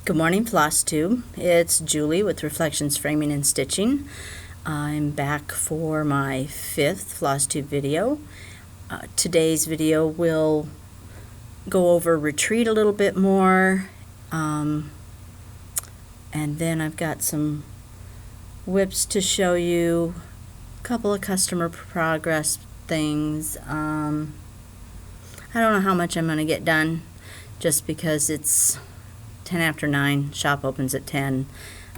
Good morning, Floss Tube. It's Julie with Reflections Framing and Stitching. I'm back for my 5th Floss Tube video. Today's video will go over retreat a little bit more, and then I've got some WIPS to show you, a couple of customer progress things. I don't know how much I'm going to get done just because it's 10 after 9, shop opens at 10,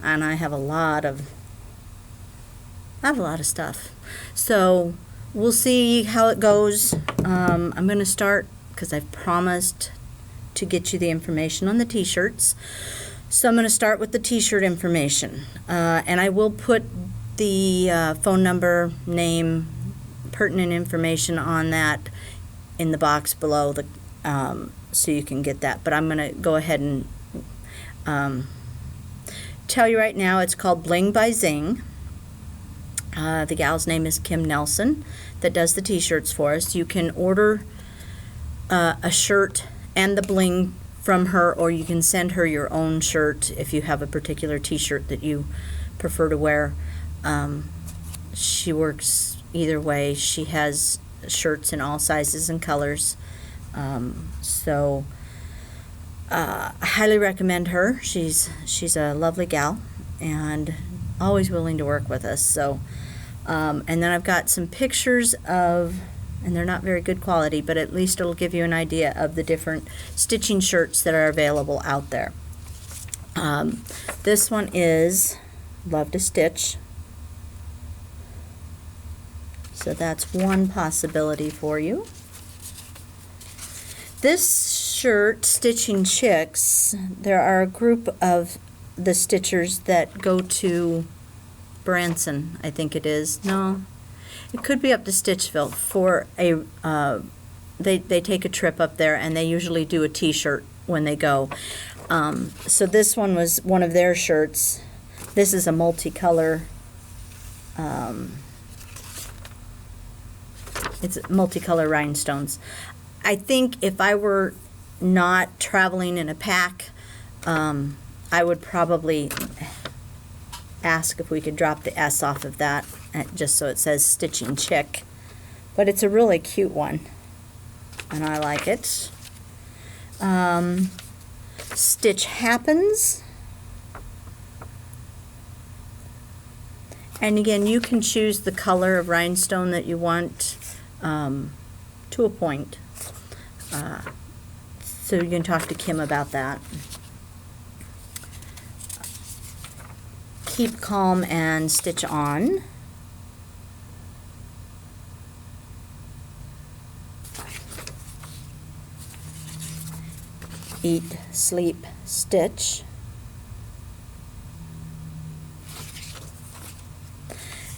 and I have a lot of stuff. So we'll see how it goes. I'm going to start because I've promised to get you the information on the t-shirts. So I'm going to start with the t-shirt information, and I will put the phone number, name, pertinent information on that in the box below, so you can get that. But I'm going to go ahead and tell you right now, it's called Bling by Zing. The gal's name is Kim Nelson that does the t-shirts for us. You can order a shirt and the bling from her, or you can send her your own shirt if you have a particular t-shirt that you prefer to wear. She works either way. She has shirts in all sizes and colors. I highly recommend her. She's a lovely gal and always willing to work with us. So, and then I've got some pictures of, and they're not very good quality, but at least it'll give you an idea of the different stitching shirts that are available out there. This one is Love to Stitch. So that's one possibility for you. This shirt, Stitching Chicks, there are a group of the stitchers that go to Branson, I think it is. No, it could be up to Stitchville for a, they take a trip up there, and they usually do a t-shirt when they go. So this one was one of their shirts. This is a multicolor, it's multicolor rhinestones. I think if I were not traveling in a pack, I would probably ask if we could drop the S off of that, just so it says Stitching Chick. But it's a really cute one, and I like it. Stitch Happens. And again, you can choose the color of rhinestone that you want, to a point. So you can talk to Kim about that. Keep Calm and Stitch On. Eat, Sleep, Stitch.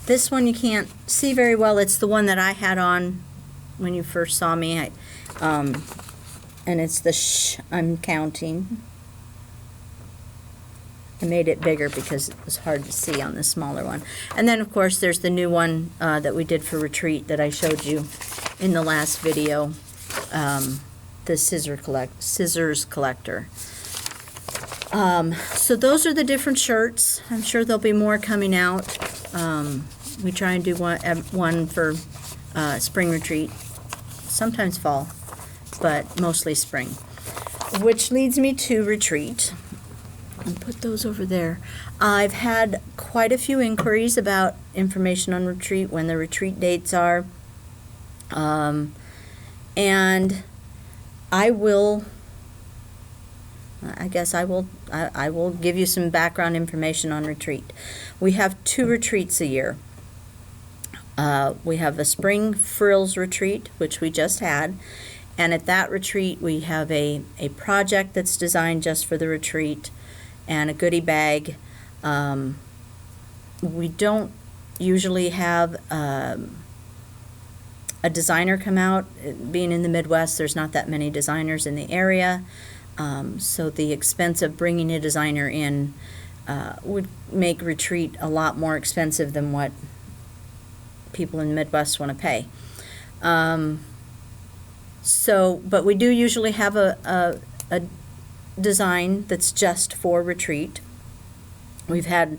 This one you can't see very well. It's the one that I had on when you first saw me. And it's the sh I'm counting. I made it bigger because it was hard to see on the smaller one. And then, of course, there's the new one that we did for retreat that I showed you in the last video, the Scissors Collector. So those are the different shirts. I'm sure there'll be more coming out. We try and do one for spring retreat, sometimes fall, but mostly spring. Which leads me to retreat. I'll put those over there. I've had quite a few inquiries about information on retreat, when the retreat dates are. And I will give you some background information on retreat. We have 2 retreats a year. We have a spring frills retreat, which we just had, and at that retreat we have a project that's designed just for the retreat and a goodie bag. We don't usually have a designer come out. Being in the Midwest, there's not that many designers in the area, so the expense of bringing a designer in would make retreat a lot more expensive than what people in the Midwest want to pay. But we do usually have a design that's just for retreat. We've had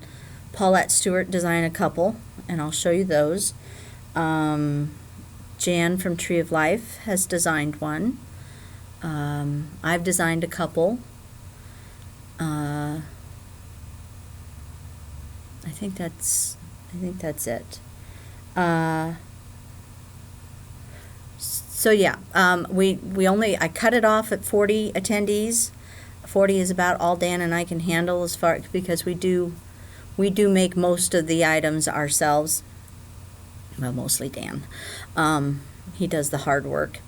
Paulette Stewart design a couple, and I'll show you those. Jan from Tree of Life has designed one. I've designed a couple. I think that's it. So yeah, I cut it off at 40 attendees. 40 is about all Dan and I can handle because we do make most of the items ourselves. Well, mostly Dan. He does the hard work.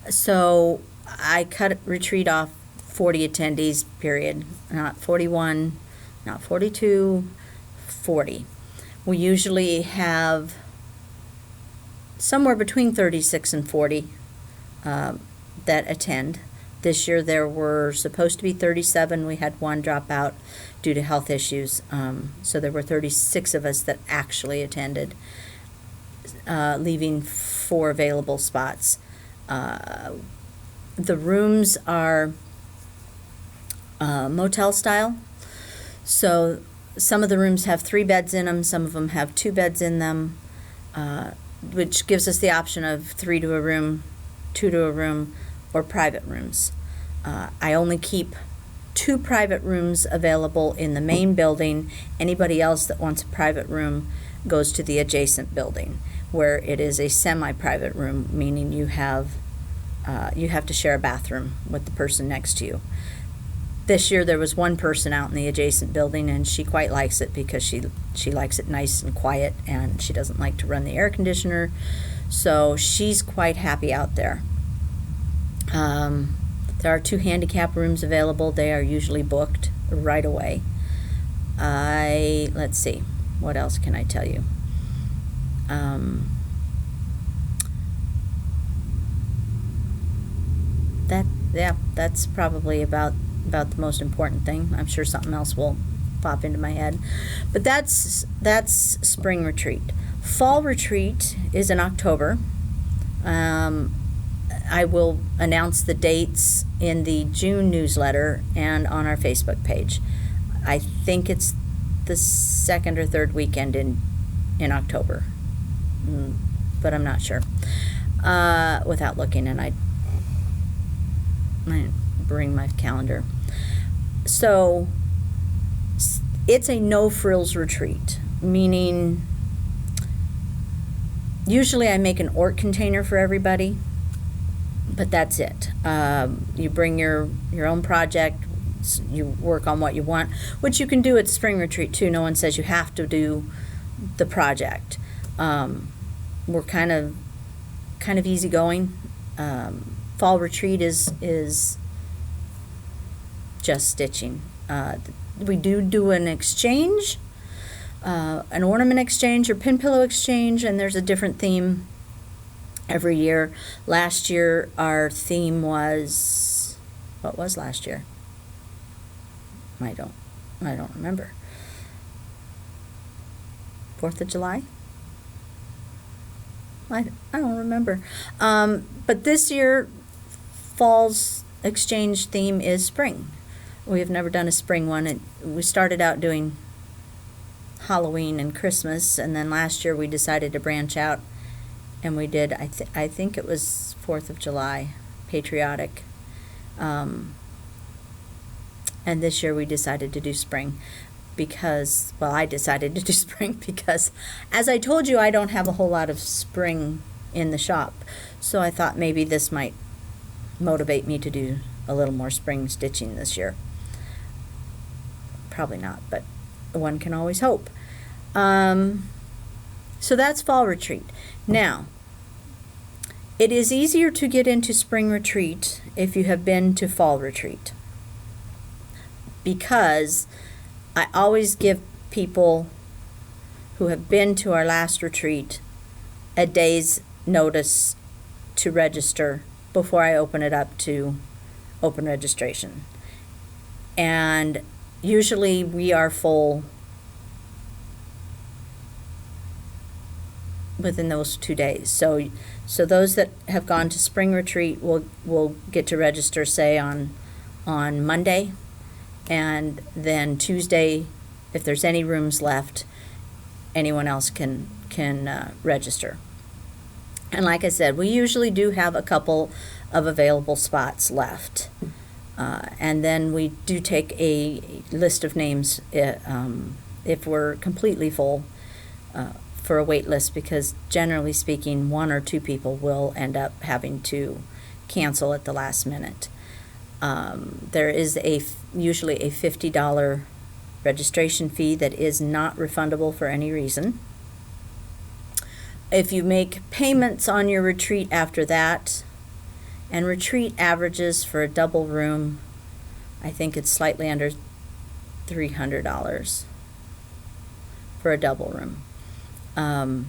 So I cut retreat off 40 attendees, period. Not 41, not 42, 40. We usually have somewhere between 36 and 40 that attend. This year there were supposed to be 37. We had one drop out due to health issues. So there were 36 of us that actually attended, leaving 4 available spots. The rooms are motel style. So some of the rooms have 3 beds in them. Some of them have 2 beds in them, which gives us the option of 3 to a room, 2 to a room, or private rooms. I only keep 2 private rooms available in the main building. Anybody else that wants a private room goes to the adjacent building, where it is a semi-private room, meaning you have to share a bathroom with the person next to you. This year there was one person out in the adjacent building, and she quite likes it because she likes it nice and quiet, and she doesn't like to run the air conditioner, so she's quite happy out there. There are 2 handicap rooms available. They are usually booked right away. Let's see, what else can I tell you? That's probably about the most important thing. I'm sure something else will pop into my head, but that's spring retreat. Fall retreat is in October. I will announce the dates in the June newsletter and on our Facebook page. I think it's the 2nd or 3rd weekend in October, but I'm not sure without looking, and I bring my calendar. So it's a no frills retreat, meaning usually I make an orc container for everybody, but that's it. You bring your own project, you work on what you want, which you can do at spring retreat too. No one says you have to do the project. We're kind of easygoing. Fall retreat is just stitching. We do an exchange, an ornament exchange or pin pillow exchange, and there's a different theme every year. Last year our theme was, what was last year? I don't remember. 4th of July? I don't remember. But this year fall's exchange theme is spring. We have never done a spring one. We started out doing Halloween and Christmas, and then last year we decided to branch out, and we did, I think it was 4th of July, patriotic. And this year we decided to do spring because, well, I decided to do spring because, as I told you, I don't have a whole lot of spring in the shop. So I thought maybe this might motivate me to do a little more spring stitching this year. Probably not, but one can always hope. So that's fall retreat. Now, it is easier to get into spring retreat if you have been to fall retreat, because I always give people who have been to our last retreat a day's notice to register before I open it up to open registration. And usually we are full within those 2 days. So those that have gone to spring retreat will get to register, say, on on Monday, and then Tuesday, if there's any rooms left, anyone else can register. And like I said, we usually do have a couple of available spots left. And then we do take a list of names if we're completely full for a wait list, because generally speaking, 1 or 2 people will end up having to cancel at the last minute. There is usually a $50 registration fee that is not refundable for any reason. If you make payments on your retreat after that, and retreat averages for a double room, I think it's slightly under $300 for a double room. Then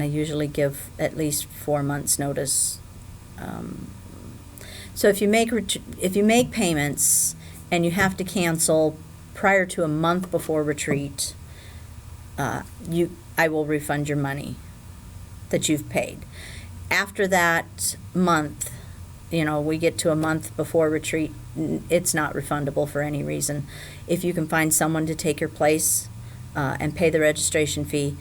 I usually give at least 4 months notice. So if you make payments and you have to cancel prior to a month before retreat, I will refund your money that you've paid. After that month, we get to a month before retreat, it's not refundable for any reason. If you can find someone to take your place and pay the registration fee,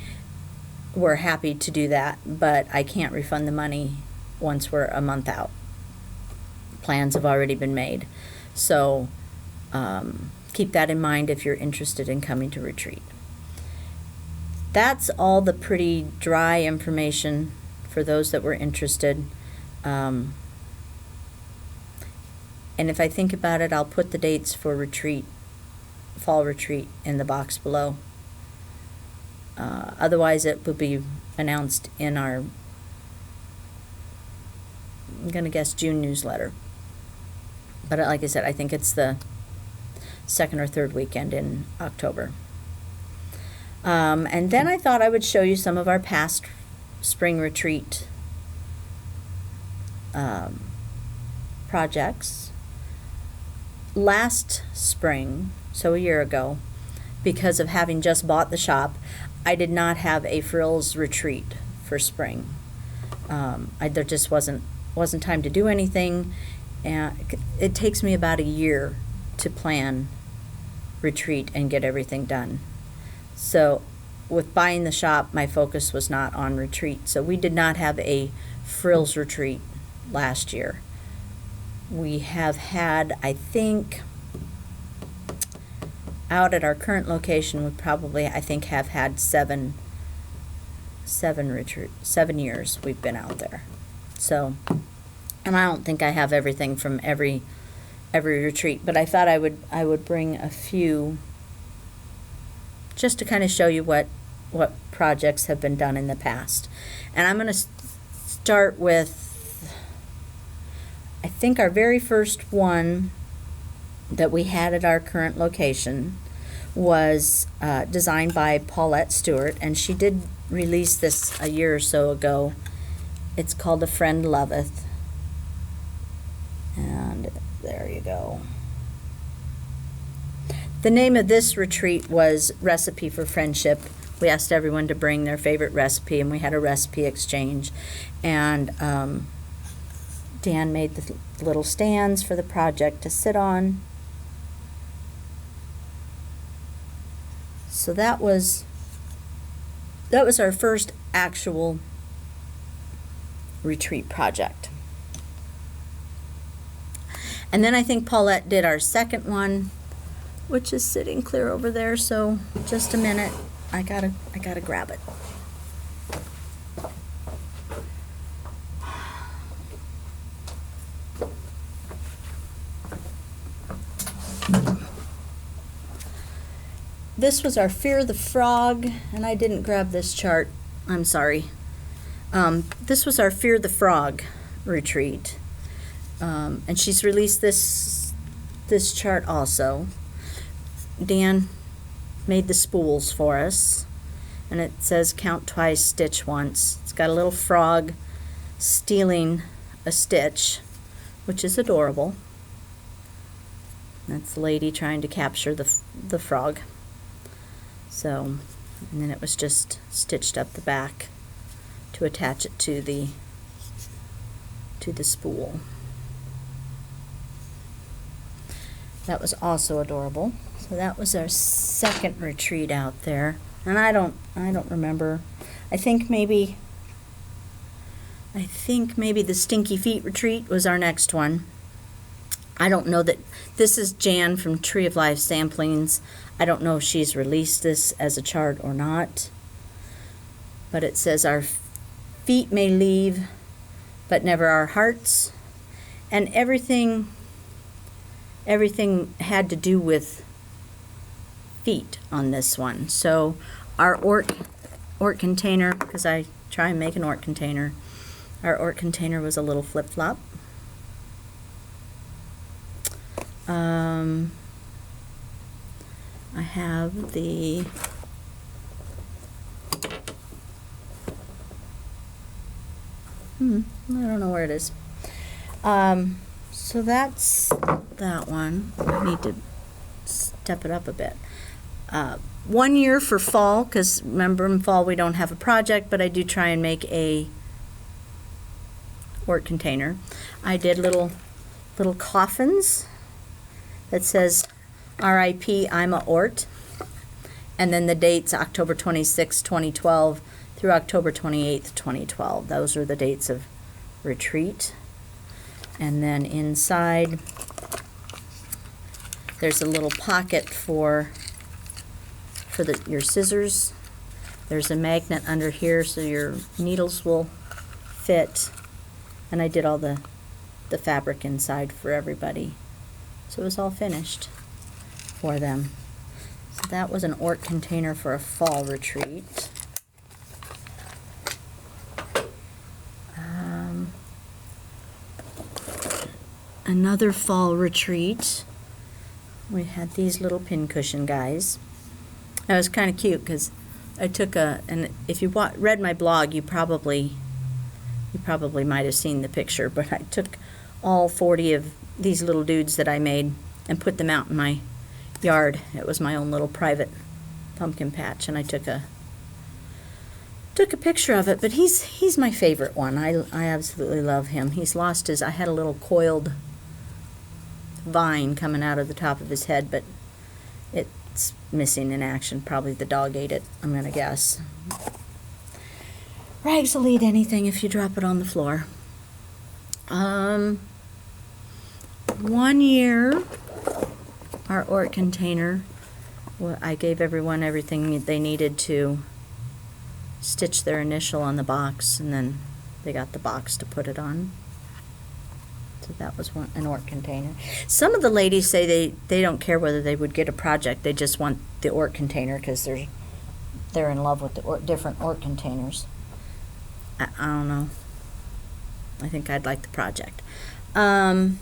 we're happy to do that, but I can't refund the money once we're a month out. Plans have already been made. So keep that in mind if you're interested in coming to retreat. That's all the pretty dry information for those that were interested. And if I think about it, I'll put the dates for retreat, fall retreat, in the box below. Otherwise, it will be announced in our, I'm going to guess, June newsletter. But like I said, I think it's the 2nd or 3rd weekend in October. And then I thought I would show you some of our past spring retreat projects. Last spring, so a year ago, because of having just bought the shop, I did not have a frills retreat for spring. There just wasn't time to do anything, and it takes me about a year to plan retreat and get everything done. So with buying the shop, my focus was not on retreat. So we did not have a frills retreat last year. We have had, I think, out at our current location, we probably, I think, have had seven years we've been out there. So, and I don't think I have everything from every retreat, but I thought I would bring a few just to kind of show you what projects have been done in the past. And I'm going to start with, I think, our very first one that we had at our current location was designed by Paulette Stewart, and she did release this a year or so ago. It's called A Friend Loveth. And there you go. The name of this retreat was Recipe for Friendship. We asked everyone to bring their favorite recipe, and we had a recipe exchange. And Dan made the little stands for the project to sit on. So that was our first actual retreat project. And then I think Paulette did our second one, which is sitting clear over there. So just a minute, I gotta grab it. This was our Fear the Frog, and I didn't grab this chart. I'm sorry. This was our Fear the Frog retreat, and she's released this chart also. Dan made the spools for us, and it says count twice, stitch once. It's got a little frog stealing a stitch, which is adorable. That's the lady trying to capture the frog. So, and then it was just stitched up the back to attach it to the spool. That was also adorable. So that was our second retreat out there. And I don't remember. I think maybe the Stinky Feet retreat was our next one. I don't know that this is Jan from Tree of Life Samplings. I don't know if she's released this as a chart or not. But it says our feet may leave, but never our hearts. And everything had to do with feet on this one. So our ort container, because I try and make an ort container, our ort container was a little flip-flop. I have the I don't know where it is. So that's that one. I need to step it up a bit. 1 year for fall, because remember in fall we don't have a project, but I do try and make a ort container. I did little coffins that says R.I.P. I'm a Ort, and then the dates October 26, 2012 through October 28th, 2012. Those are the dates of retreat. And then inside there's a little pocket for your scissors. There's a magnet under here so your needles will fit. And I did all the fabric inside for everybody. So it was all finished for them. So that was an ort container for a fall retreat. Another fall retreat, we had these little pincushion guys. That was kind of cute because I took and if you read my blog, you probably might have seen the picture, but I took all 40 of these little dudes that I made and put them out in my yard. It was my own little private pumpkin patch, and I took a picture of it. But he's my favorite one. I absolutely love him. He's lost his. I had a little coiled vine coming out of the top of his head, but it's missing in action. Probably the dog ate it, I'm gonna guess. Rags will eat anything if you drop it on the floor. 1 year, our ort container, I gave everyone everything they needed to stitch their initial on the box, and then they got the box to put it on. So that was an ort container. Some of the ladies say they don't care whether they would get a project, they just want the ort container because they're in love with the different ort containers. I don't know. I think I'd like the project. As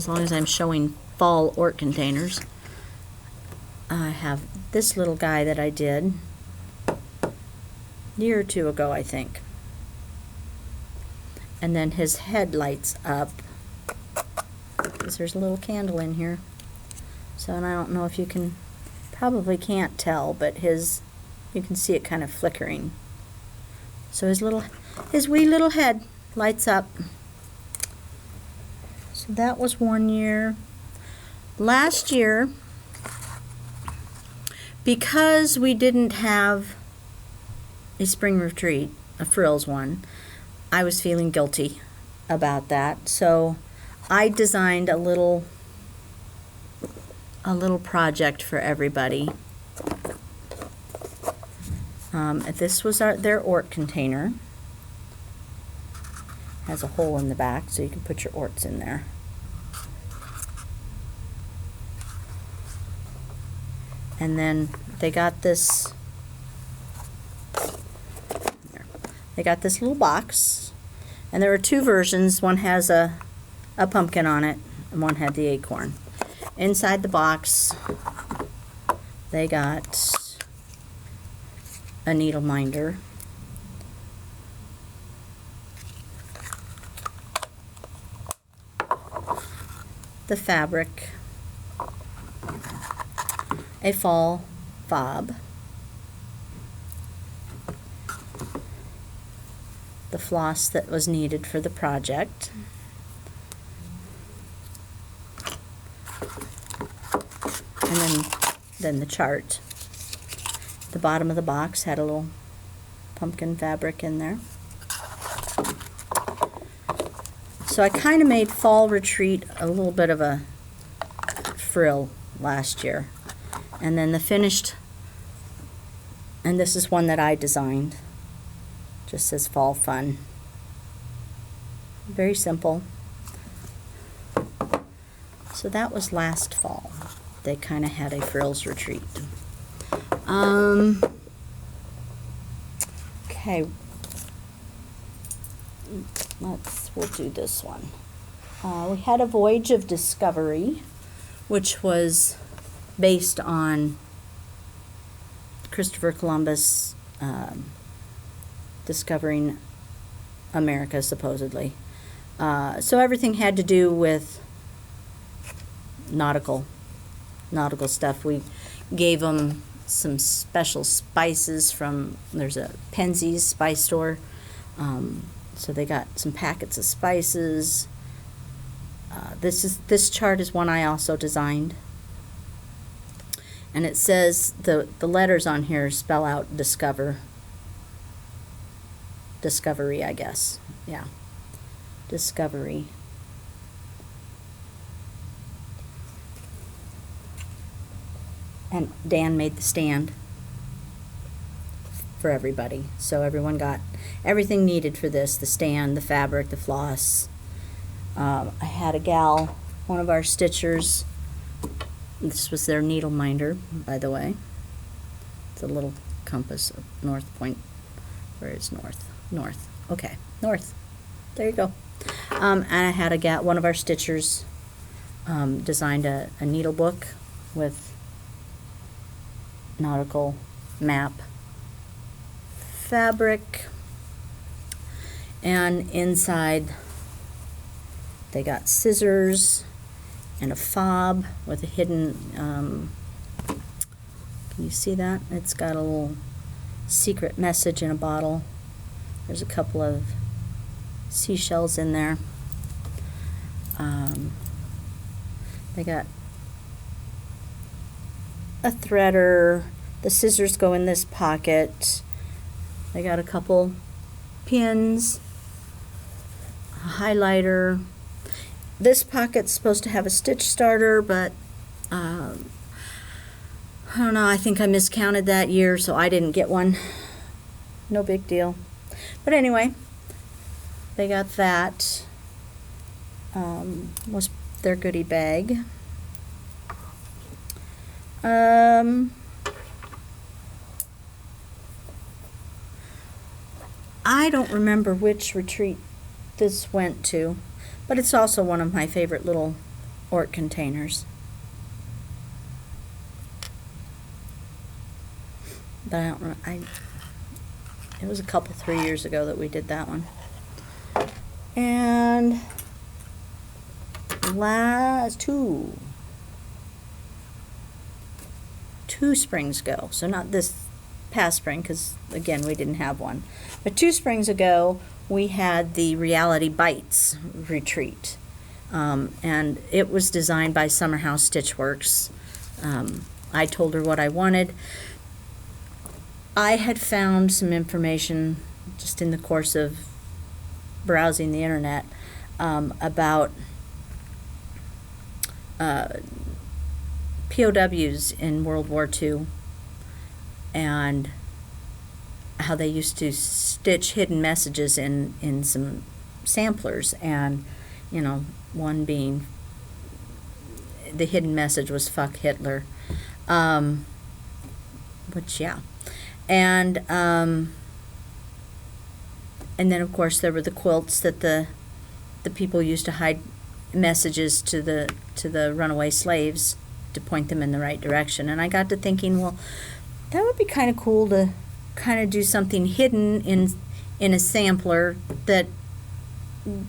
long as I'm showing fall ort containers. I have this little guy that I did a year or two ago, I think. And then his head lights up because there's a little candle in here. So, and I don't know if you can, probably can't tell, but you can see it kind of flickering. So his wee little head lights up. So that was 1 year. Last year, because we didn't have a spring retreat, a frills one, I was feeling guilty about that. So I designed a little project for everybody. This was their ort container. Has a hole in the back so you can put your orts in there. And then they got this. They got this little box, and there were two versions. One has a pumpkin on it, and one had the acorn. Inside the box, they got a needle minder, the fabric, a fall fob, the floss that was needed for the project, and then the chart. The bottom of the box had a little pumpkin fabric in there. So I kind of made Fall Retreat a little bit of a frill last year. And then the finished, and this is one that I designed, just says Fall Fun. Very simple. So that was last fall. They kind of had a frills retreat. Okay. We'll do this one. We had a Voyage of Discovery, which was based on Christopher Columbus discovering America, supposedly. So everything had to do with nautical stuff. We gave them some special spices from, there's a Penzies spice store. So they got some packets of spices. This chart is one I also designed. And it says, the letters on here spell out discovery, I guess. Yeah. Discovery. And Dan made the stand for everybody. So everyone got everything needed for this: the stand, the fabric, the floss. I had a gal, one of our stitchers, this was their needle minder, by the way. It's a little compass of North Point. Where is north? North. Okay, north. There you go. And I had one of our stitchers designed a needle book with nautical map fabric, and inside they got scissors and a fob with a hidden, can you see that? It's got a little secret message in a bottle. There's a couple of seashells in there. They got a threader. The scissors go in this pocket. They got a couple pins, a highlighter. This pocket's supposed to have a stitch starter, but I don't know, I think I miscounted that year, so I didn't get one. No big deal. But anyway, they got that. Was their goodie bag. I don't remember which retreat this went to, but it's also one of my favorite little Ort containers. But I don't remember. It was a couple, 3 years ago that we did that one. And last two springs ago, so not this past spring, because again we didn't have one, but 2 springs ago we had the Reality Bites retreat, and it was designed by Summer House Stitchworks. I told her what I wanted. I had found some information just in the course of browsing the internet about POWs in World War II and how they used to stitch hidden messages in some samplers, and you know, one being the hidden message was "fuck Hitler," which yeah, and then of course there were the quilts that the people used to hide messages to the runaway slaves to point them in the right direction. And I got to thinking, well, that would be kind of cool to kind of do something hidden in a sampler that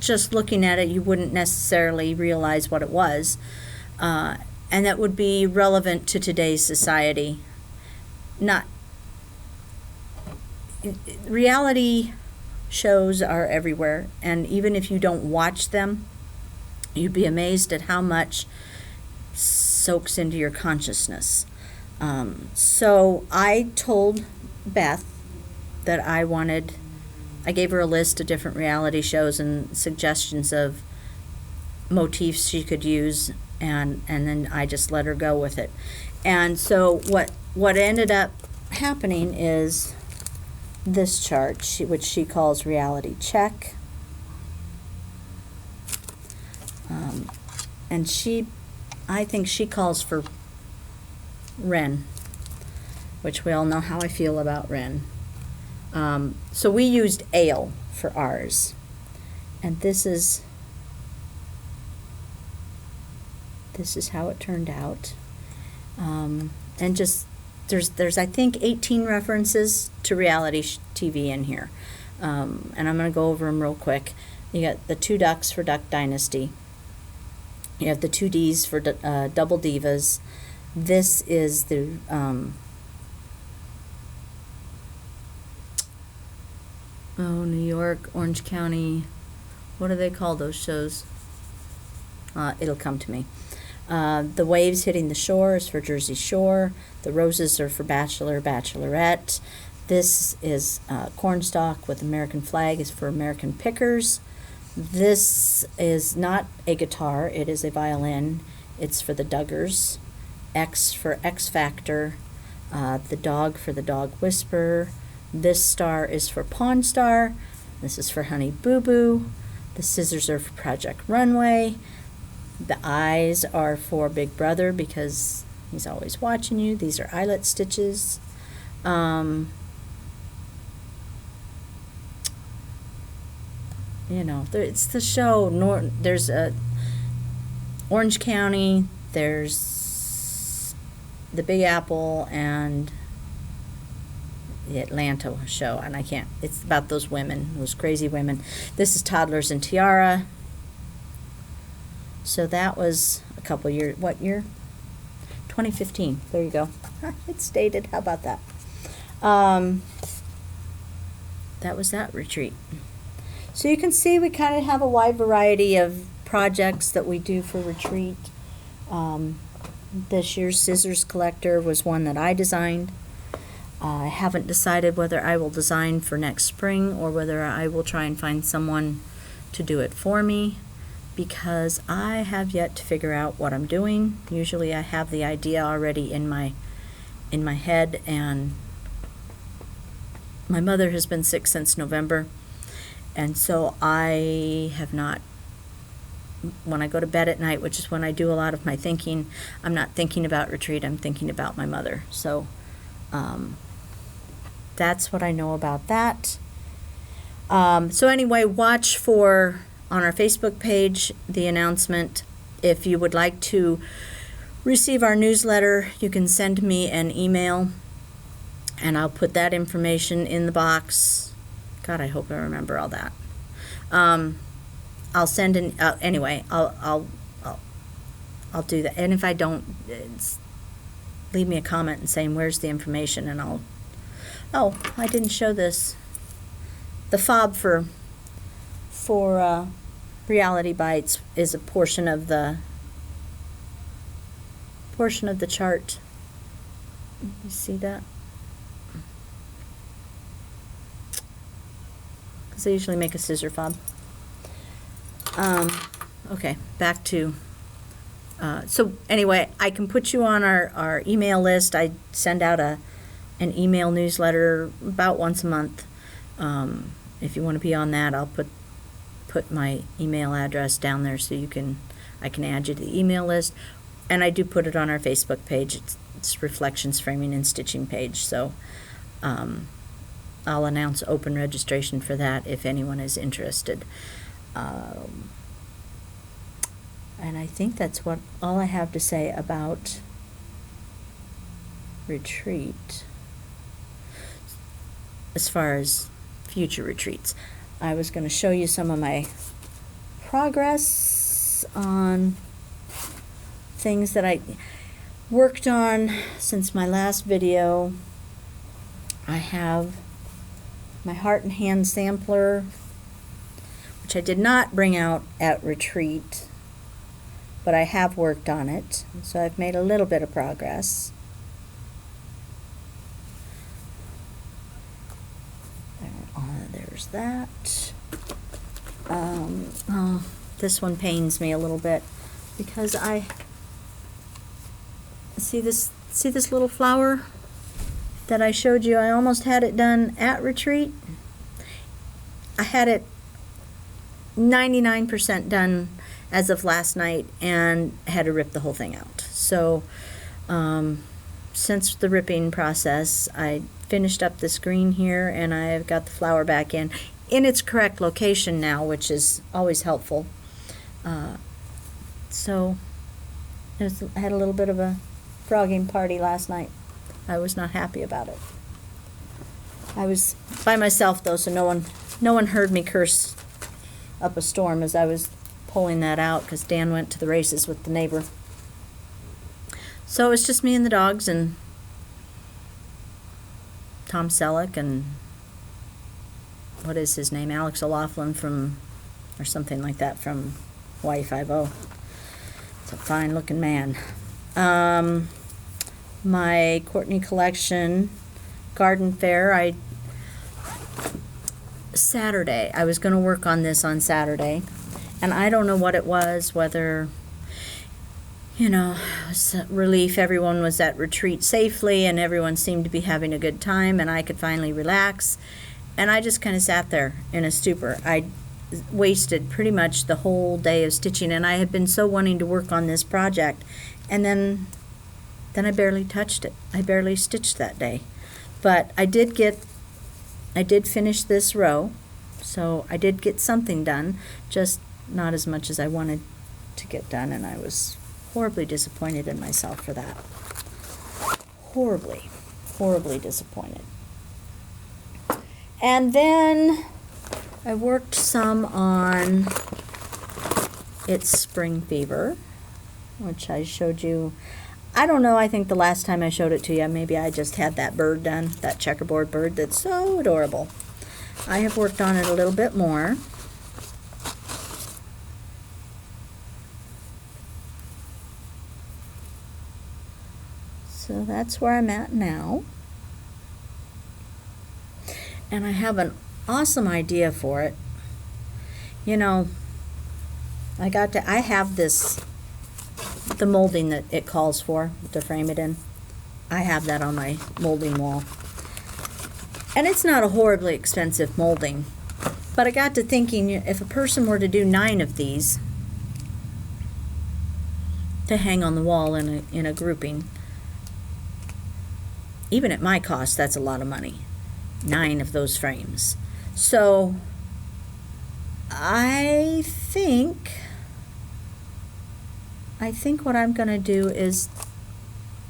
just looking at it you wouldn't necessarily realize what it was, and that would be relevant to today's society. Not reality shows are everywhere, and even if you don't watch them, you'd be amazed at how much soaks into your consciousness. So I told Beth that I gave her a list of different reality shows and suggestions of motifs she could use, and then I just let her go with it. And so what ended up happening is this chart, which she calls reality check. And I think she calls for Ren, which we all know how I feel about Ren. So we used ale for ours. And this is how it turned out. And just, there's I think 18 references to reality TV in here. And I'm going to go over them real quick. You got the 2 ducks for Duck Dynasty. You have the 2 Ds for Double Divas. This is the New York, Orange County. What do they call those shows? It'll come to me. The Waves Hitting the Shore is for Jersey Shore. The Roses are for Bachelor, Bachelorette. This is Cornstalk with American Flag is for American Pickers. This is not a guitar, it is a violin. It's for the Duggars. X for X Factor. The Dog for the Dog Whisperer. This star is for Pawn Star. This is for Honey Boo Boo. The scissors are for Project Runway. The eyes are for Big Brother because he's always watching you. These are eyelet stitches. You know, it's the show. There's Orange County. There's the Big Apple and the Atlanta show, and I can't. It's about those women, those crazy women. This is Toddlers and Tiara. So that was a couple years. What year? 2015. There you go. It's dated. How about that? That was that retreat. So you can see we kind of have a wide variety of projects that we do for retreat. This year's Scissors Collector was one that I designed. I haven't decided whether I will design for next spring or whether I will try and find someone to do it for me, because I have yet to figure out what I'm doing. Usually I have the idea already in my head, and my mother has been sick since November. And so I have not, when I go to bed at night, which is when I do a lot of my thinking, I'm not thinking about retreat, I'm thinking about my mother. So that's what I know about that. So anyway, watch for, on our Facebook page, the announcement. If you would like to receive our newsletter, you can send me an email, and I'll put that information in the box. God, I hope I remember all that. I'll send an anyway. I'll do that. And if I don't, leave me a comment and saying where's the information, and I'll. Oh, I didn't show this. The fob for Reality Bites is a portion of the chart. You see that? Because I usually make a scissor fob. Okay, back to, so anyway, I can put you on our email list. I send out an email newsletter about once a month. If you want to be on that, I'll put my email address down there so I can add you to the email list. And I do put it on our Facebook page. It's Reflections Framing and Stitching page. So I'll announce open registration for that if anyone is interested. And I think that's all I have to say about retreat as far as future retreats. I was going to show you some of my progress on things that I worked on since my last video. I have my Heart and Hand sampler, which I did not bring out at retreat, but I have worked on it, so I've made a little bit of progress. There's that. Oh, this one pains me a little bit because I see this little flower that I showed you. I almost had it done at retreat. I had it 99% done as of last night and had to rip the whole thing out. So since the ripping process, I finished up this green here, and I've got the flower back in its correct location now, which is always helpful. So I had a little bit of a frogging party last night. I was not happy about it. I was by myself though, so no one heard me curse up a storm as I was pulling that out, because Dan went to the races with the neighbor. So it was just me and the dogs and Tom Selleck and what is his name, Alex O'Loughlin or something like that, from Y50. It's a fine looking man. My Courtney Collection garden fair, Saturday, I was going to work on this on Saturday, and I don't know what it was, whether, it was a relief everyone was at retreat safely and everyone seemed to be having a good time and I could finally relax, and I just kind of sat there in a stupor. I wasted pretty much the whole day of stitching, and I had been so wanting to work on this project, and then I barely touched it. I barely stitched that day. But I did finish this row, so I did get something done, just not as much as I wanted to get done, and I was horribly disappointed in myself for that. Horribly disappointed. And then I worked some on It's Spring Fever, which I showed you. I don't know, I think the last time I showed it to you, maybe I just had that bird done, that checkerboard bird that's so adorable. I have worked on it a little bit more. So that's where I'm at now. And I have an awesome idea for it. I have the molding that it calls for to frame it in. I have that on my molding wall. And it's not a horribly expensive molding, but I got to thinking, if a person were to do 9 of these to hang on the wall in a grouping, even at my cost, that's a lot of money. 9 of those frames. So I think what I'm going to do is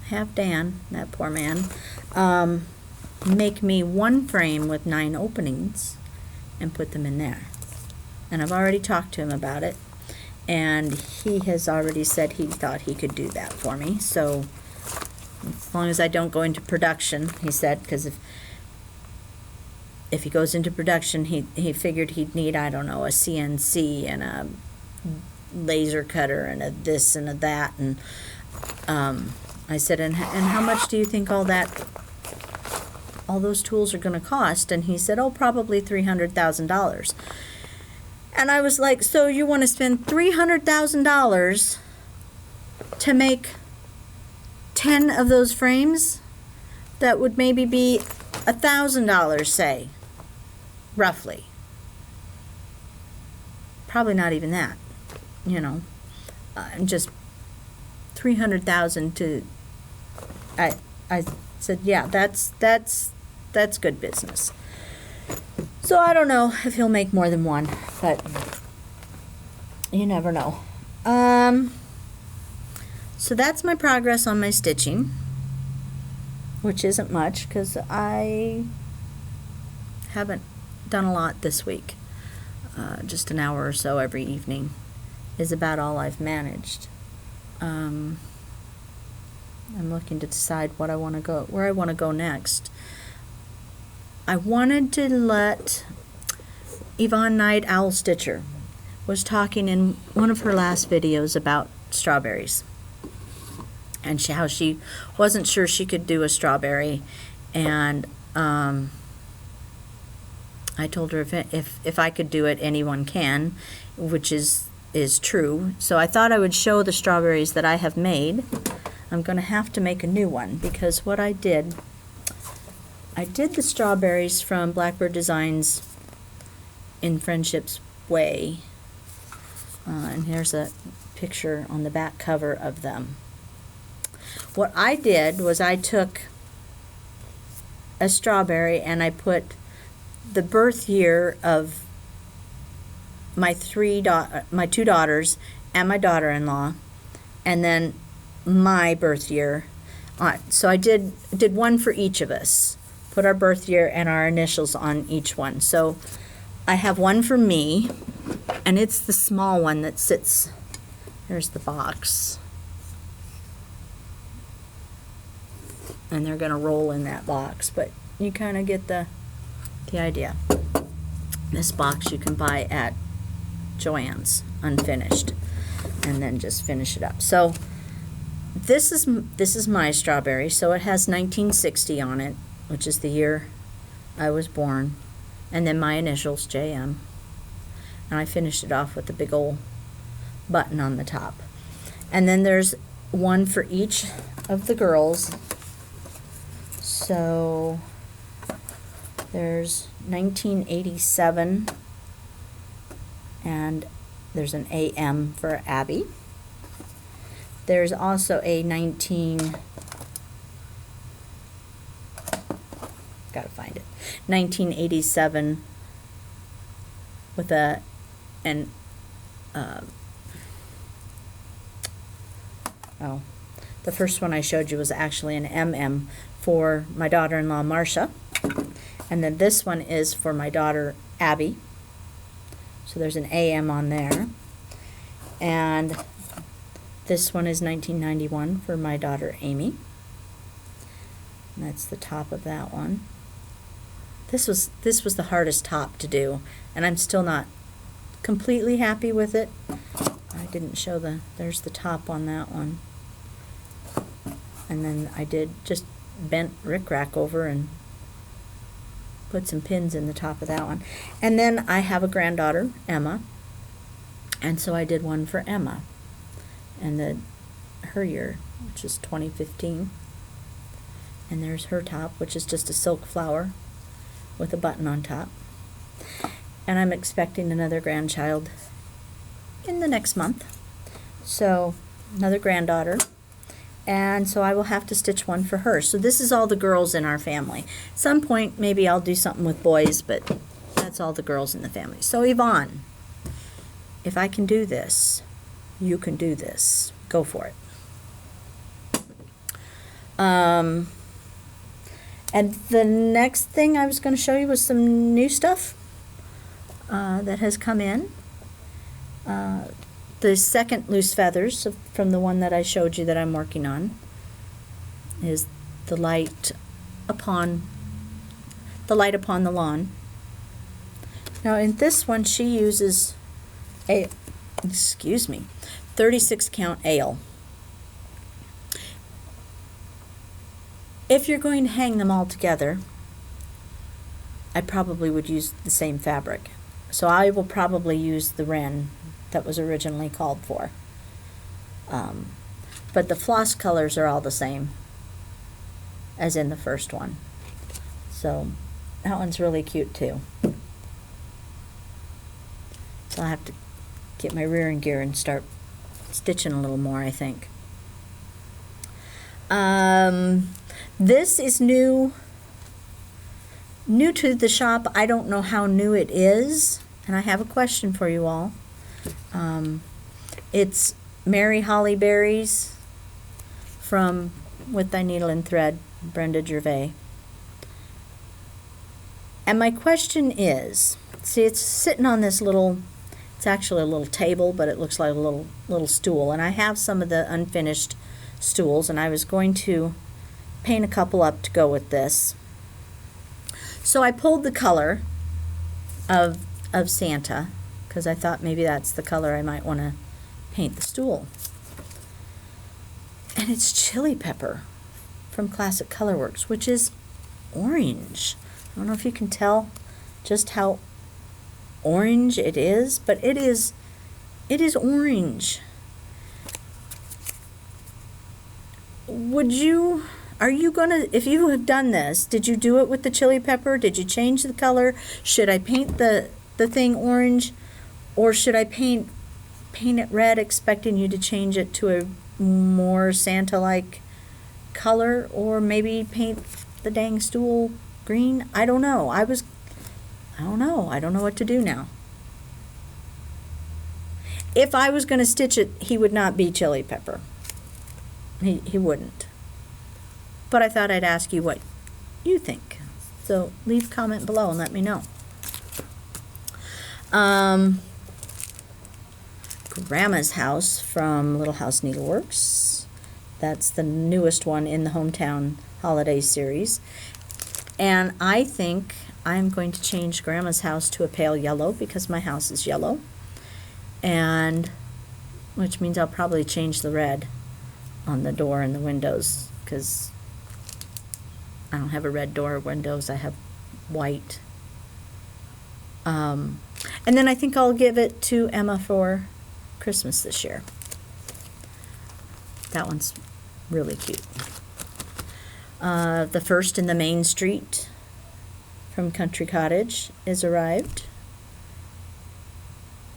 have Dan, that poor man, make me one frame with 9 openings and put them in there. And I've already talked to him about it, and he has already said he thought he could do that for me. So as long as I don't go into production, he said, because if he goes into production, he figured he'd need, I don't know, a CNC and a laser cutter and a this and a that, and I said, and how much do you think all those tools are going to cost? And he said, oh, probably $300,000. And I was like, so you want to spend $300,000 to make 10 of those frames? That would maybe be $1,000, say, roughly. Probably not even that. Just 300,000 to. I said, yeah, that's good business. So I don't know if he'll make more than one, but you never know. So that's my progress on my stitching, which isn't much because I haven't done a lot this week. Just an hour or so every evening is about all I've managed. I'm looking to decide where I want to go next. I wanted to let Yvonne Knight Owl Stitcher was talking in one of her last videos about strawberries, and how she wasn't sure she could do a strawberry, and I told her if I could do it, anyone can, which is true. So I thought I would show the strawberries that I have made. I'm going to have to make a new one, because what I did the strawberries from Blackbird Designs in Friendship's Way, and here's a picture on the back cover of them. What I did was I took a strawberry and I put the birth year of my two daughters and my daughter-in-law, and then my birth year on. So I did one for each of us. Put our birth year and our initials on each one. So I have one for me, and it's the small one that sits. Here's the box. And they're going to roll in that box, but you kind of get the idea. This box you can buy at Joann's, unfinished, and then just finish it up. So this is my strawberry. So it has 1960 on it, which is the year I was born, and then my initials, JM. And I finished it off with a big old button on the top. And then there's one for each of the girls. So there's 1987, and there's an AM for Abby. There's also a 1987 with the first one I showed you was actually an MM for my daughter-in-law Marcia, and then this one is for my daughter Abby. So there's an AM on there, and this one is 1991 for my daughter Amy. And that's the top of that one. This was the hardest top to do, and I'm still not completely happy with it. I didn't show there's the top on that one. And then I did just bent rickrack over and put some pins in the top of that one. And then I have a granddaughter, Emma, and so I did one for Emma, and her year, which is 2015. And there's her top, which is just a silk flower with a button on top. And I'm expecting another grandchild in the next month. So another granddaughter. And so I will have to stitch one for her. So this is all the girls in our family. At some point, maybe I'll do something with boys, but that's all the girls in the family. So Yvonne, if I can do this, you can do this. Go for it. And the next thing I was going to show you was some new stuff that has come in. The second loose feathers from the one that I showed you that I'm working on is the light upon the lawn. Now in this one she uses a 36 count ale. If you're going to hang them all together, I probably would use the same fabric. So I will probably use the wren that was originally called for. But the floss colors are all the same as in the first one. So that one's really cute too. So I'll have to get my rearing gear and start stitching a little more, I think. This is new to the shop. I don't know how new it is, and I have a question for you all. It's Mary Holly Berries from With Thy Needle and Thread, Brenda Gervais. And my question is, see, it's sitting on this little, it's actually a little table, but it looks like a little stool, and I have some of the unfinished stools, and I was going to paint a couple up to go with this. So I pulled the color of Santa, because I thought maybe that's the color I might want to paint the stool. And it's chili pepper from Classic Colorworks, which is orange. I don't know if you can tell just how orange it is, but it is orange. Are you gonna, if you have done this, did you do it with the chili pepper? Did you change the color? Should I paint the thing orange, or should I paint it red, expecting you to change it to a more Santa-like color, or maybe paint the dang stool green? I don't know. I don't know. I don't know what to do now. If I was going to stitch it, he would not be chili pepper. He wouldn't. But I thought I'd ask you what you think. So leave a comment below and let me know. Grandma's House from Little House Needleworks. That's the newest one in the Hometown Holiday series. And I think I'm going to change Grandma's house to a pale yellow because my house is yellow. And which means I'll probably change the red on the door and the windows, because I don't have a red door or windows. I have white. And then I think I'll give it to Emma for Christmas this year. That one's really cute. The First in the Main Street from Country Cottage is arrived.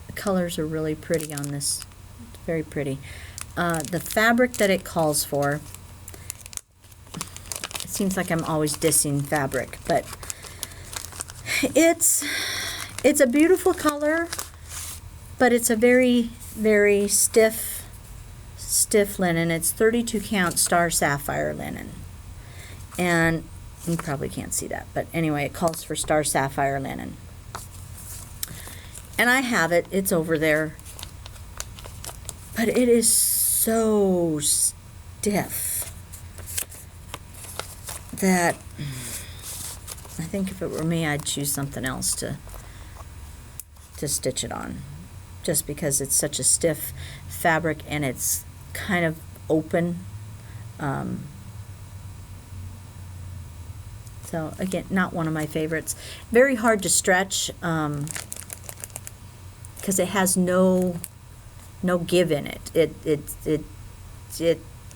The colors are really pretty on this. It's very pretty. The fabric that it calls for, it seems like I'm always dissing fabric, but it's a beautiful color, but it's a very, very stiff linen. It's 32 count star sapphire linen. And you probably can't see that, but anyway, it calls for star sapphire linen. And I have it. It's over there. But it is so stiff that I think if it were me, I'd choose something else to stitch it on, just because it's such a stiff fabric and it's kind of open. So again, not one of my favorites. Very hard to stretch because it has no give in it. It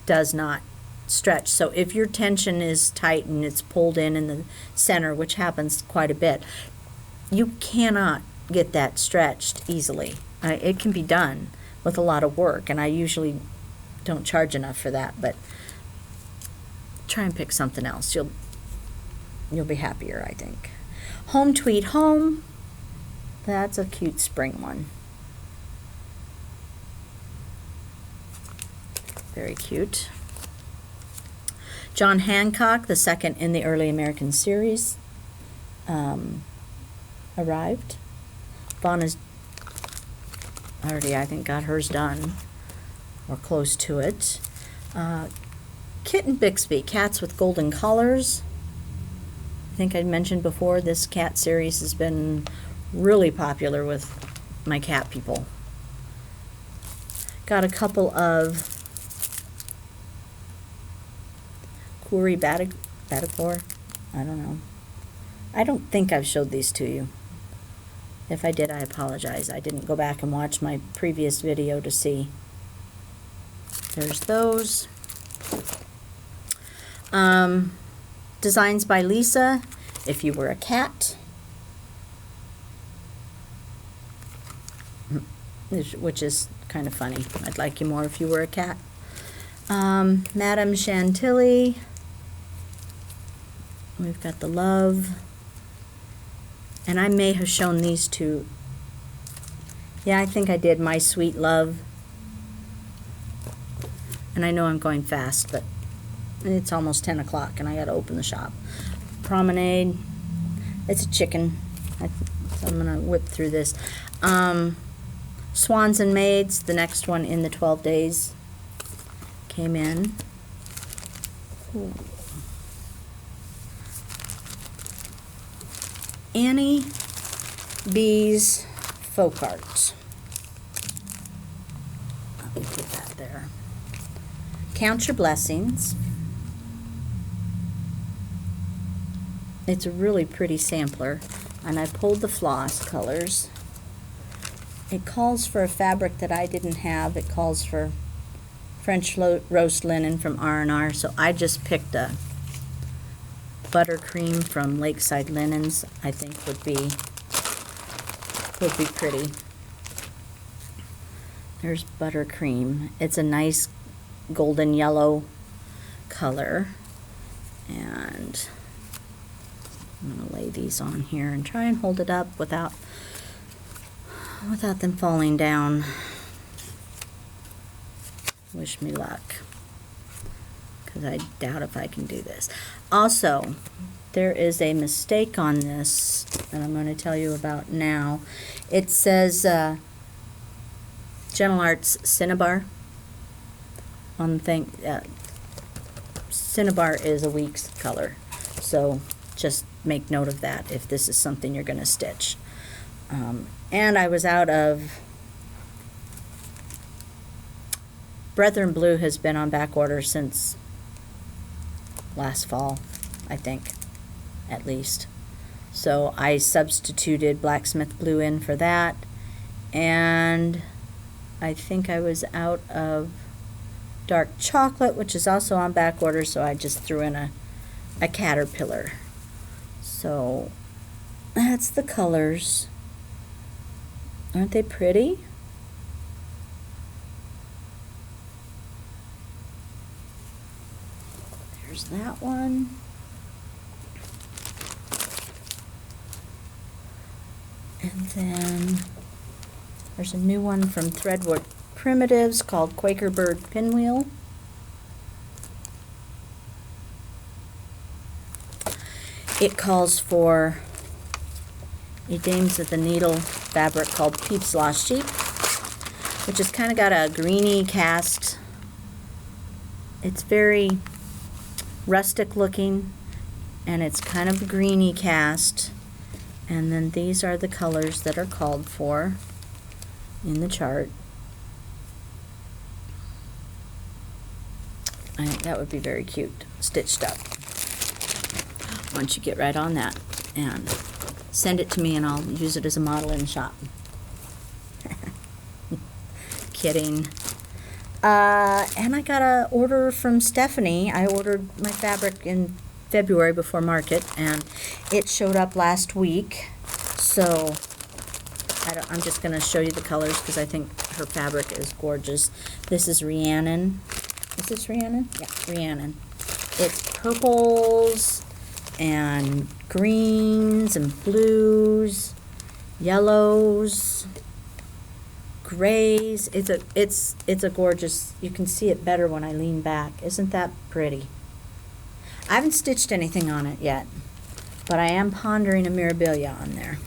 does not stretch. So if your tension is tight and it's pulled in the center, which happens quite a bit, you cannot get that stretched easily. It can be done with a lot of work, and I usually don't charge enough for that, but try and pick something else. You'll be happier, I think. Home Tweet Home. That's a cute spring one. Very cute. John Hancock, the second in the Early American series, arrived. Bonna's already, I think, got hers done, or close to it. Kit and Bixby, Cats with Golden Collars. I think I mentioned before, this cat series has been really popular with my cat people. Got a couple of Quarry Bataclor. I don't know. I don't think I've showed these to you. If I did, I apologize. I didn't go back and watch my previous video to see. There's those. Designs by Lisa, If You Were a Cat, which is kind of funny. I'd like you more if you were a cat. Madame Chantilly. We've got the Love. And I may have shown these two. Yeah, I think I did. My Sweet Love. And I know I'm going fast, but it's almost 10 o'clock and I got to open the shop. Promenade. It's a chicken. So I'm going to whip through this. Swans and Maids, the next one in the 12 days, came in. Ooh. Annie B's Folk Art. Let me put that there. Count Your Blessings. It's a really pretty sampler, and I pulled the floss colors. It calls for a fabric that I didn't have. It calls for French roast linen from R&R, so I just picked a Buttercream from Lakeside Linens. I think would be pretty. There's Buttercream. It's a nice golden yellow color, and I'm going to lay these on here and try and hold it up without them falling down. Wish me luck, because I doubt if I can do this. Also, there is a mistake on this that I'm going to tell you about now. It says Gentle Arts Cinnabar on the thing. Cinnabar is a week's color, so just make note of that if this is something you're going to stitch. And I was out of Brethren Blue. Has been on back order since last fall, I think, at least. So I substituted Blacksmith Blue in for that, and I think I was out of Dark Chocolate, which is also on back order, so I just threw in a Caterpillar. So that's the colors. Aren't they pretty? There's that one. And then there's a new one from Threadwood Primitives called Quaker Bird Pinwheel. It calls for a Dames of the Needle fabric called Peeps Lost Sheep, which has kind of got a greeny cast. It's very rustic looking, and it's kind of a greeny cast. And then these are the colors that are called for in the chart. I think that would be very cute, stitched up. Once you get right on that, and send it to me and I'll use it as a model in the shop. Kidding. And I got an order from Stephanie. I ordered my fabric in February before market, and it showed up last week. So I'm just going to show you the colors because I think her fabric is gorgeous. This is Rhiannon. Is this Rhiannon? Yeah, Rhiannon. It's purples and greens and blues, yellows, grays. It's a gorgeous. You can see it better when I lean back. Isn't that pretty? I haven't stitched anything on it yet, but I am pondering a Mirabilia on there.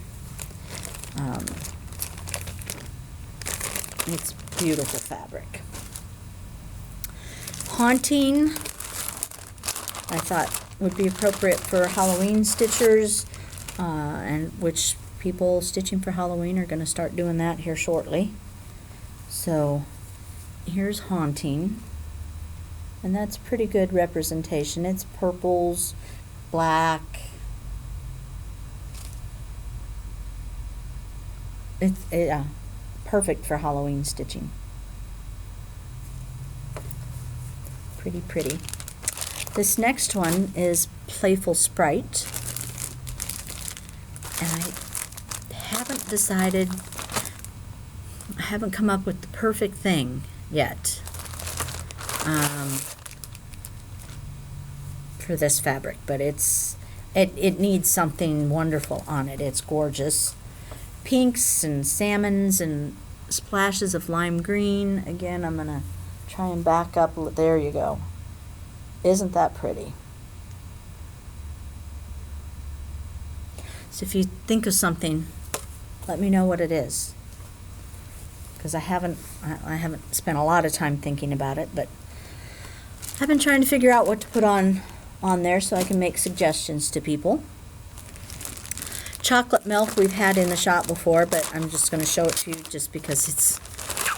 It's beautiful fabric. Haunting, I thought would be appropriate for Halloween stitchers, and which people stitching for Halloween are going to start doing that here shortly. So here's Haunting, and that's pretty good representation. It's purples, black. It's perfect for Halloween stitching. Pretty, pretty. This next one is Playful Sprite, and I haven't decided, I haven't come up with the perfect thing yet for this fabric, but it needs something wonderful on it. It's gorgeous. Pinks and salmons and splashes of lime green. Again, I'm going to try and back up. There you go. Isn't that pretty? So if you think of something, let me know what it is, because I haven't spent a lot of time thinking about it, but I've been trying to figure out what to put on there so I can make suggestions to people. Chocolate milk we've had in the shop before, but I'm just going to show it to you just because it's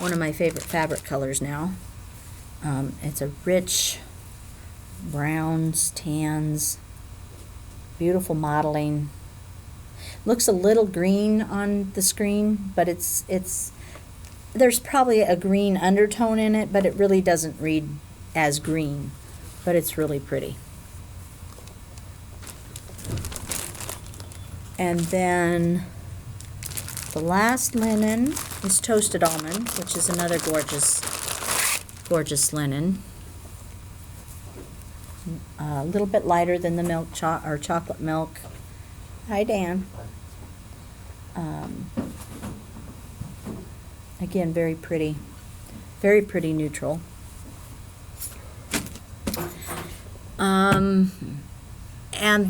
one of my favorite fabric colors now. It's a rich browns, tans, beautiful modeling. Looks a little green on the screen, but it's there's probably a green undertone in it, but it really doesn't read as green, but it's really pretty. And then the last linen is Toasted Almond, which is another gorgeous linen. A little bit lighter than the milk or chocolate milk. Hi, Dan. Again, very pretty neutral. And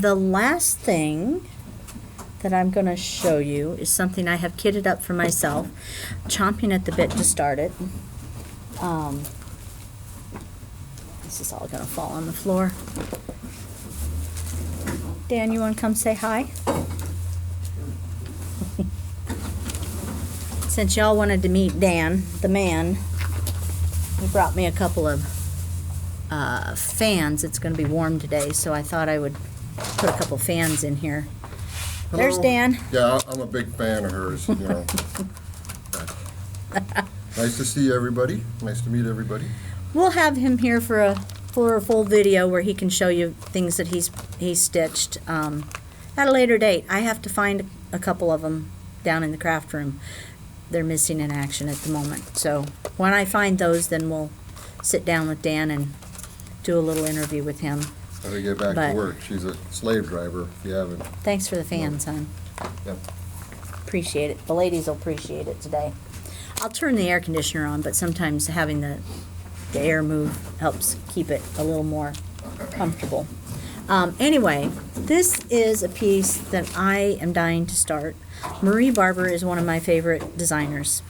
the last thing that I'm going to show you is something I have kitted up for myself, chomping at the bit to start it. This is all going to fall on the floor. Dan, you want to come say hi? Since y'all wanted to meet Dan, the man, he brought me a couple of fans. It's going to be warm today, so I thought I would put a couple fans in here. Hello. There's Dan. Yeah, I'm a big fan of hers, you know. Nice to see everybody. Nice to meet everybody. We'll have him here for a full video where he can show you things that he's stitched at a later date. I have to find a couple of them down in the craft room. They're missing in action at the moment. So when I find those, then we'll sit down with Dan and do a little interview with him. Gotta get back to work. She's a slave driver, if you haven't. Thanks for the fans, hon. Yep. Appreciate it. The ladies will appreciate it today. I'll turn the air conditioner on, but sometimes having the air move helps keep it a little more comfortable. Anyway, this is a piece that I am dying to start. Marie Barber is one of my favorite designers.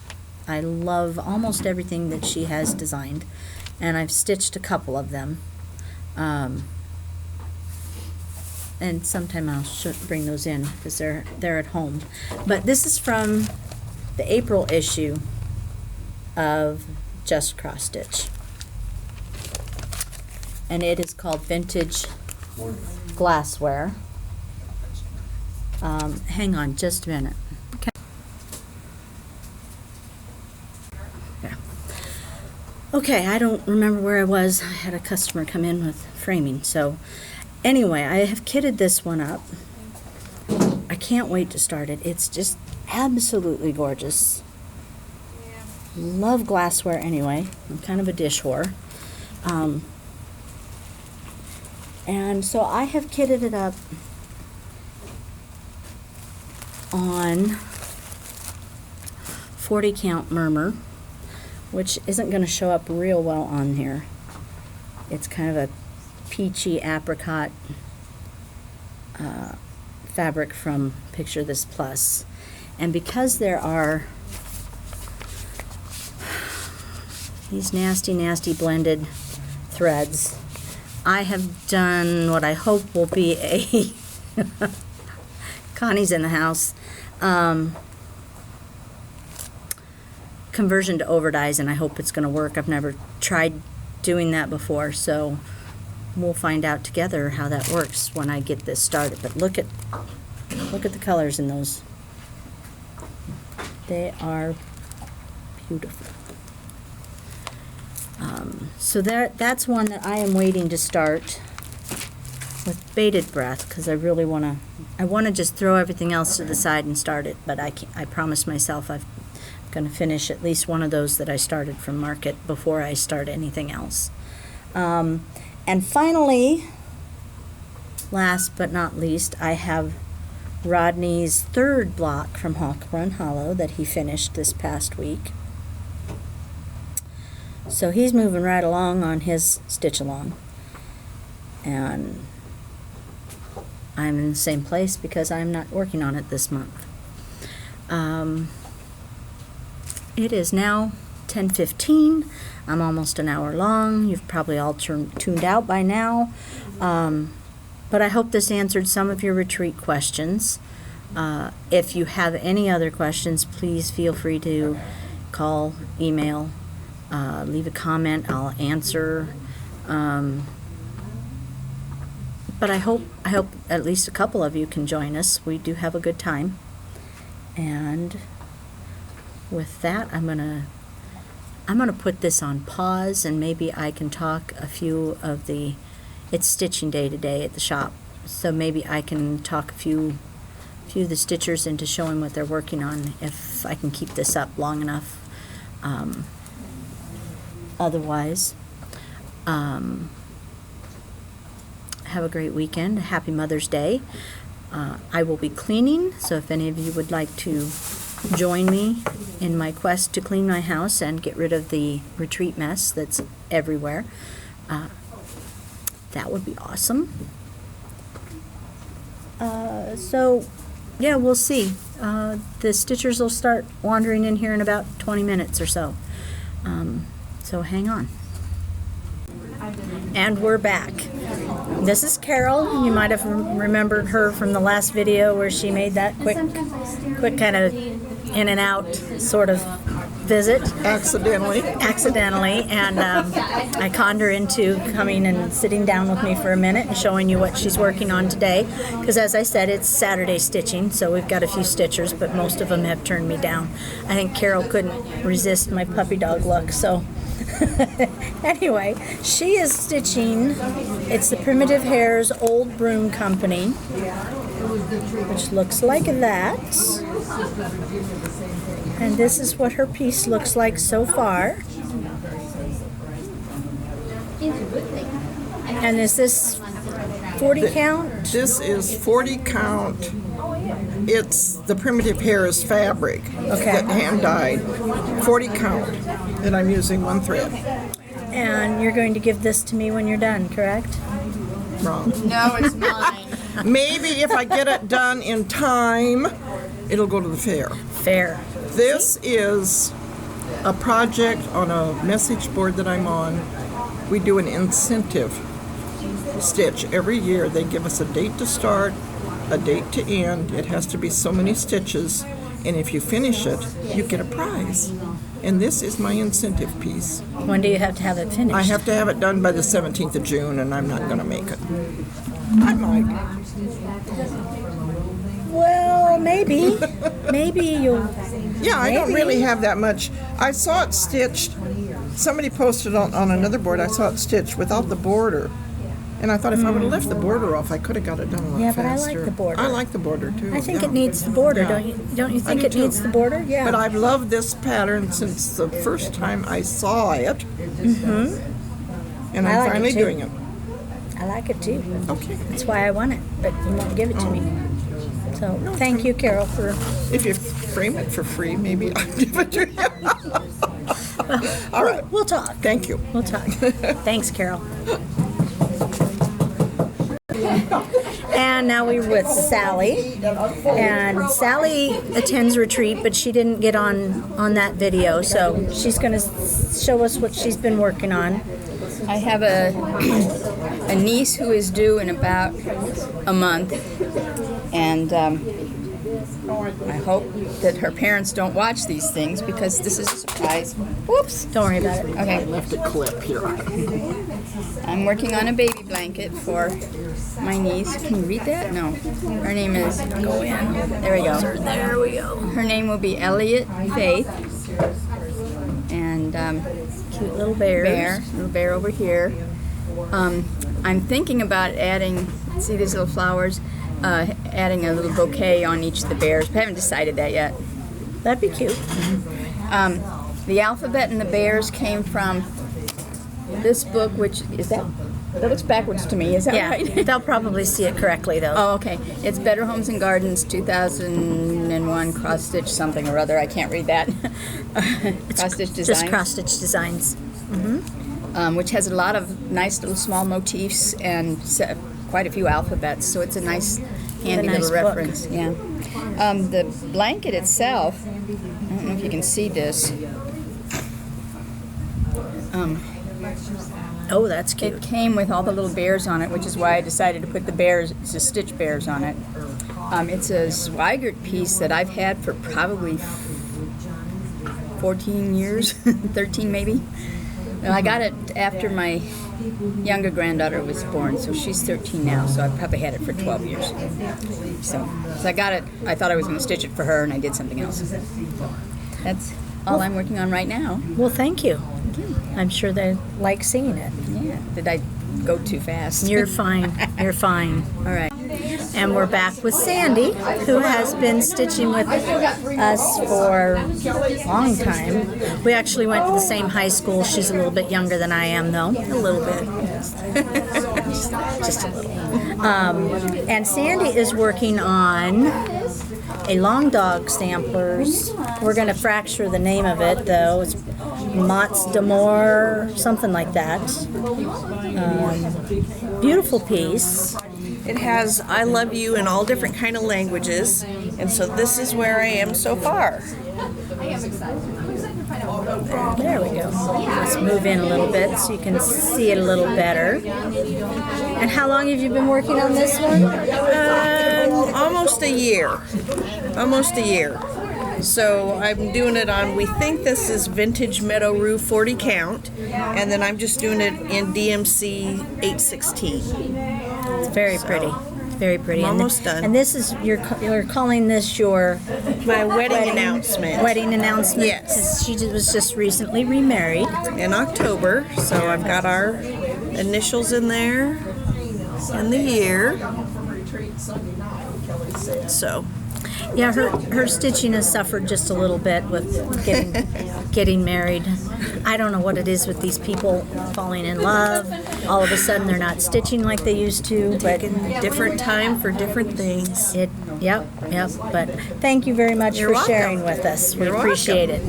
I love almost everything that she has designed, and I've stitched a couple of them. And sometime I'll bring those in because they're at home. But this is from the April issue of Just Cross Stitch, and it is called Vintage Glassware. Hang on just a minute. Okay. Yeah. Okay, I don't remember where I was. I had a customer come in with framing. So anyway, I have kitted this one up. I can't wait to start it. It's just absolutely gorgeous. Love glassware anyway. I'm kind of a dish whore. And so I have kitted it up on 40 count murmur, which isn't going to show up real well on here. It's kind of a peachy apricot fabric from Picture This Plus. And because there are these nasty blended threads, I have done what I hope will be a Connie's in the house conversion to overdyes, and I hope it's going to work. I've never tried doing that before, so we'll find out together how that works when I get this started. But look at the colors in those. They are beautiful. So that's one that I am waiting to start with bated breath, because I really want to just throw everything else to the side and start it, but I promised myself I'm going to finish at least one of those that I started from Market before I start anything else. And finally, last but not least, I have Rodney's third block from Hawthorne Hollow that he finished this past week. So he's moving right along on his stitch along, and I'm in the same place because I'm not working on it this month. It is now 10:15. I'm almost an hour long. You've probably all tuned out by now, but I hope this answered some of your retreat questions. If you have any other questions, please feel free to call, email, leave a comment. I'll answer. But I hope at least a couple of you can join us. We do have a good time. And with that, I'm gonna put this on pause, and maybe I can talk a few of the. It's stitching day today at the shop, so maybe I can talk a few of the stitchers into showing what they're working on if I can keep this up long enough. Otherwise, have a great weekend. Happy Mother's Day. I will be cleaning, so if any of you would like to join me in my quest to clean my house and get rid of the retreat mess that's everywhere, that would be awesome. So, yeah, we'll see. The stitchers will start wandering in here in about 20 minutes or so. So hang on. And we're back. This is Carol. You might have remembered her from the last video where she made that quick kind of in and out sort of visit. Accidentally. And I conned her into coming and sitting down with me for a minute and showing you what she's working on today. Because as I said, it's Saturday stitching, so we've got a few stitchers, but most of them have turned me down. I think Carol couldn't resist my puppy dog look, so... Anyway, she is stitching. It's the Primitive Hair's Old Broom Company, which looks like that. And this is what her piece looks like so far. And is this 40 count? This is 40 count. It's the Primitive Hair's fabric that hand dyed. 40 count. And I'm using one thread. And you're going to give this to me when you're done, correct? Wrong. No, it's mine. Maybe if I get it done in time, it'll go to the fair. Fair. This is a project on a message board that I'm on. We do an incentive stitch every year. They give us a date to start, a date to end. It has to be so many stitches, and if you finish it, you get a prize. And this is my incentive piece. When do you have to have it finished? I have to have it done by the 17th of June, and I'm not going to make it. I might. Well, maybe. Maybe you'll... Yeah, I don't Maybe. really have that much. I saw it stitched. Somebody posted on another board, I saw it stitched without the border. And I thought if I would have left the border off, I could have got it done a lot Yeah, faster. but I like the border. I like the border, too. I think yeah. it needs the border, Yeah. don't you think do it too. needs the border? Yeah. But I've loved this pattern since the first time I saw it. Mm-hmm. And I I'm like it finally too. doing it. I like it too. Okay. That's why I want it, but you won't give it to me. So thank you, Carol, for... If you frame it for free, maybe I'll give it to you. All right. We'll talk. Thank you. We'll talk. Thanks, Carol. And now we're with Sally. And Sally attends retreat, but she didn't get on that video, so she's going to show us what she's been working on. I have a niece who is due in about a month, and I hope that her parents don't watch these things because this is a surprise. Whoops! Don't worry about it. Okay, Left a clip here. I'm working on a baby blanket for my niece. Can you read that? No. Her name is... Go in. There we go. There we go. Her name will be Elliot Faith. And Cute little bears. little bear over here. I'm thinking about adding, see these little flowers, adding a little bouquet on each of the bears, but I haven't decided that yet. That'd be cute. The alphabet and the bears came from this book, which is that looks backwards to me, is that Yeah, right? they'll probably see it correctly, though. Oh, okay. It's Better Homes and Gardens 2001 cross stitch something or other. I can't read that. Cross stitch design. Just cross-stitch designs. Which has a lot of nice little small motifs and quite a few alphabets, so it's a nice, handy nice little book. reference. Yeah. The blanket itself, I don't know if you can see this. Oh, that's cute. It came with all the little bears on it, which is why I decided to put the bears, to stitch bears on it. It's a Zweigert piece that I've had for probably 14 years, 13 maybe. And I got it after my younger granddaughter was born, so she's 13 now, so I've probably had it for 12 years. So I got it, I thought I was going to stitch it for her, and I did something else. That's all I'm working on right now. Well, thank you. I'm sure they like seeing it. Yeah. Did I go too fast? You're fine. You're fine. All right. And we're back with Sandy, who has been stitching with us for a long time. We actually went to the same high school. She's a little bit younger than I am, though. A little bit. Just a little. And Sandy is working on a long dog samplers. We're going to fracture the name of it, though. It's Mots d'Amour, something like that. Beautiful piece. It has I love you in all different kind of languages, and so this is where I am so far. There we go. Let's move in a little bit so you can see it a little better. And how long have you been working on this one? Almost a year. Almost a year. So I'm doing it on, we think this is Vintage Meadow Rue 40 count, and then I'm just doing it in DMC 816. It's very pretty. Very pretty. I'm almost done. And this is, you're calling this your My wedding announcement. wedding announcement? Yes. 'Cause she was just recently remarried. In October, so I've got our initials in there and the year. So Yeah, her stitching has suffered just a little bit with getting married. I don't know what it is with these people falling in love. All of a sudden they're not stitching like they used to, but different time for different things. Yep. But thank you very much You're for welcome. sharing with us. We You're appreciate it.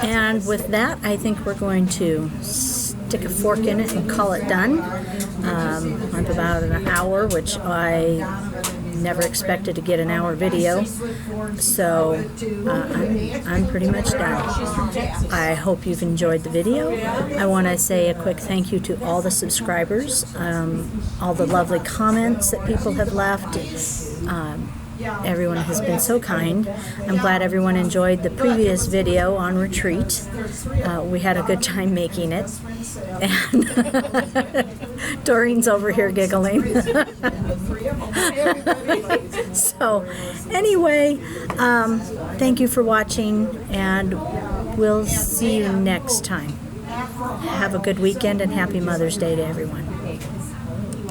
And with that, I think we're going to stick a fork in it and call it done. I'm about an hour, which I never expected to get an hour video, so I'm pretty much done. I hope you've enjoyed the video. I want to say a quick thank you to all the subscribers, all the lovely comments that people have left. Everyone has been so kind. I'm glad everyone enjoyed the previous video on retreat. We had a good time making it. And Doreen's over here giggling. So anyway, thank you for watching, and we'll see you next time. Have a good weekend and happy Mother's Day to everyone.